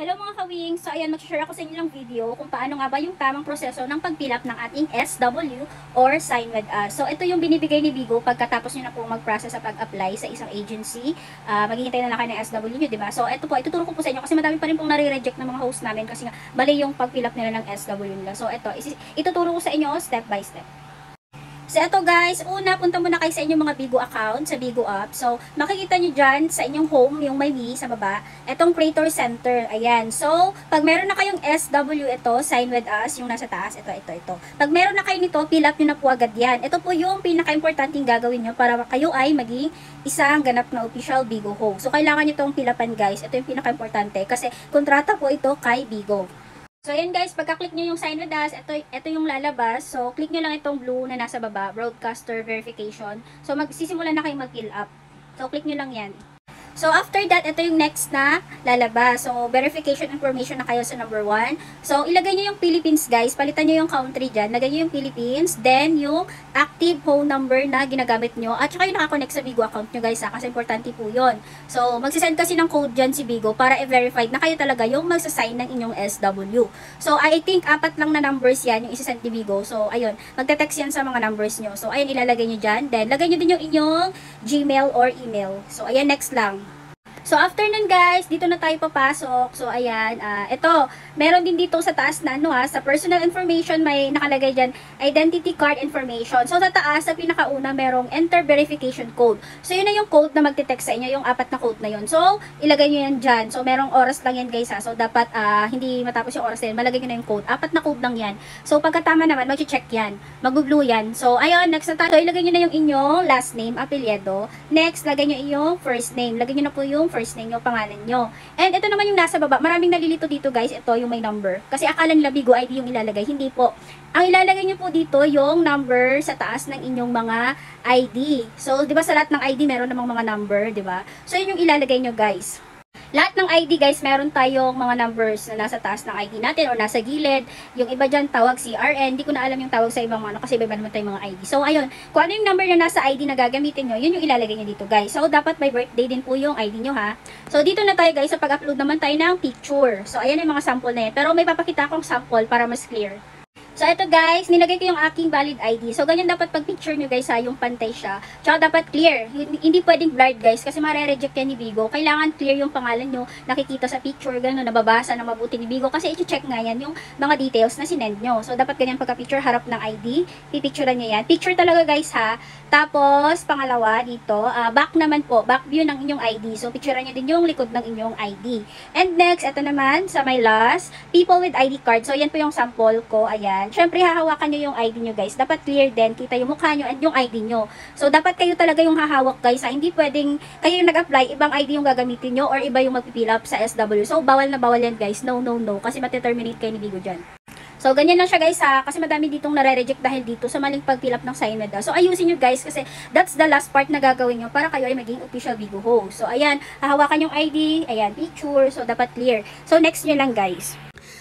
Hello mga kawing! So ayan, mag-share ako sa inyo ng video kung paano nga ba yung tamang proseso ng pag-fill up ng ating SW or Sign With Us. So ito yung binibigay ni Bigo pagkatapos nyo na po mag-process sa pag-apply sa isang agency. Maghihintay na lang kayo ng SW nyo, diba? So ito po, ituturo ko po sa inyo kasi madami pa rin pong nare-reject ng mga host namin kasi nga mali yung pag-fill up nila ng SW nila. So ito, ituturo ko sa inyo step by step. So, ito guys, una, punta muna kayo sa inyong mga Bigo account, sa Bigo app. So, makikita nyo dyan sa inyong home, yung may me sa baba, itong Creator Center. Ayan. So, pag meron na kayong SW ito, Sign With Us, yung nasa taas, ito. Pag meron na kayo nito, fill up nyo na po agad yan. Ito po yung pinaka-importanting gagawin nyo para kayo ay maging isang ganap na official Bigo host. So, kailangan nyo itong fill upan guys. Ito yung pinaka-importante kasi kontrata po ito kay Bigo. So, ayan guys, pagka-click nyo yung Sign With Us, ito yung lalabas. So, click nyo lang itong blue na nasa baba, Broadcaster Verification. So, magsisimula na kayong mag-fill up. So, click nyo lang yan. So, after that, ito yung next na lalabas. So, verification information na kayo sa number 1. So, ilagay nyo yung Philippines, guys. Palitan nyo yung country dyan. Lagay nyo yung Philippines. Then, yung active phone number na ginagamit nyo. At saka yung nakakonect sa Bigo account nyo, guys. Kasi importante po yun. So, magsisend kasi ng code dyan si Bigo para i-verify na kayo talaga yung magsasign ng inyong SW. So, I think 4 lang na numbers yan yung isasend ni Bigo. So, ayun. Magte-text yan sa mga numbers nyo. So, ayun, ilalagay nyo dyan. Then, lagay nyo din yung inyong Gmail or email. So, ayan, next lang. So, after nun guys, dito na tayo papasok. So, ayan, ito, meron din dito sa taas na, sa personal information, may nakalagay dyan, identity card information. So, sa taas, sa pinakauna, merong enter verification code. So, yun na yung code na magte-text sa inyo, yung 4 na code na yun. So, ilagay nyo yan dyan. So, merong oras lang yan guys ha. So, dapat, hindi matapos yung oras na yun, malagay nyo na yung code. 4 na code lang yan. So, pagkatama naman, mag-check yan. Mag-blue yan. So, ayun, next na tayo. So, ilagay nyo na yung inyong last name, apelyido. Next, lagay nyo yung first name. Lagay nyo na po yung first name nyo, pangalan nyo. And ito naman yung nasa baba. Maraming nalilito dito guys. Ito yung may number. Kasi akala nila Bigo ID yung ilalagay. Hindi po. Ang ilalagay nyo po dito yung number sa taas ng inyong mga ID. So, di ba sa lahat ng ID meron namang mga number, di ba? So, yun yung ilalagay nyo guys. Lahat ng ID guys, meron tayong mga numbers na nasa taas ng ID natin or nasa gilid. Yung iba dyan tawag CRN. Hindi ko na alam yung tawag sa ibang mga kasi iba naman tayong mga ID. So ayun, kung ano yung number na nasa ID na gagamitin nyo, yun yung ilalagay nyo dito guys. So dapat may birthday din po yung ID nyo ha. So dito na tayo guys, sa pag-upload naman tayo ng picture. So ayan yung mga sample na yan. Pero may papakita akong sample para mas clear. So, ito guys, nilagay ko yung aking valid ID. So, ganyan dapat pag-picture nyo guys ha, yung pantay siya. Tsaka dapat clear. Hindi pwedeng blurred guys kasi mare-reject yan ni Bigo. Kailangan clear yung pangalan nyo, nakikita sa picture, gano'n, nababasa na mabuti ni Bigo. Kasi i-check nga yan yung mga details na sinend nyo. So, dapat ganyan pagka-picture, harap ng ID. Pipicturean nyo yan. Picture talaga guys ha. Tapos, pangalawa dito, back naman po, back view ng inyong ID. So, picturean nyo din yung likod ng inyong ID. And next, ito naman, sa my last, people with ID card. So, yan po yung sample ko. Ayan. Syempre, hahawakan nyo yung ID nyo guys. Dapat clear din. Kita yung mukha nyo and yung ID nyo. So, dapat kayo talaga yung hahawak guys. Hindi pwedeng kayo yung nag-apply, ibang ID yung gagamitin nyo or iba yung mag-fill up sa SW. So, bawal na bawal yan guys. No. Kasi mateterminate kayo ni Bigo dyan. So, ganyan lang siya guys ha. Kasi madami ditong nare-reject dahil dito sa maling pag-fill up ng Sign With Us. So, ayusin nyo guys kasi that's the last part na gagawin nyo para kayo ay maging official Bigo host. So, ayan. Hahawakan yung ID. Ayan, picture. So, dapat clear. So, next nyo lang guys.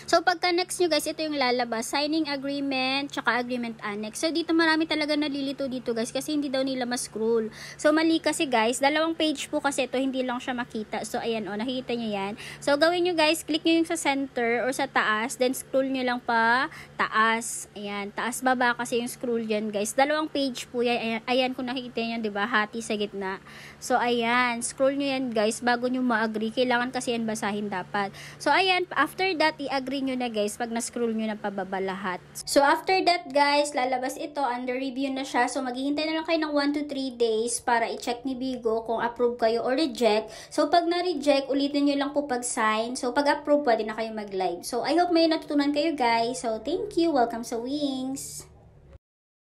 So, pagka next nyo guys, ito yung lalabas. Signing agreement, tsaka agreement annex. So, dito marami talaga nalilito dito guys kasi hindi daw nila ma-scroll. So, mali kasi guys. 2 page po kasi ito, hindi lang siya makita. So, ayan o, nakikita nyo yan. So, gawin nyo guys, click nyo yung sa center or sa taas. Then, scroll nyo lang pa taas. Ayan, taas baba kasi yung scroll dyan guys. 2 page po yan. Ayan, kung nakikita nyo, diba? Hati sa gitna. So, ayan. Scroll nyo yan guys bago nyo ma-agree. Kailangan kasi yan basahin dapat. So, ayan. After that, i-agree nyo na guys pag na-scroll nyo na pababa lahat. So, after that guys, lalabas ito. Under review na siya. So, maghihintay na lang kayo ng 1 to 3 days para i-check ni Bigo kung approve kayo or reject. So, pag na-reject, ulitin nyo lang po pag-sign. So, pag approve, pwede na kayo mag-live. So, I hope may natutunan kayo guys. So, thank you. Welcome sa Wings!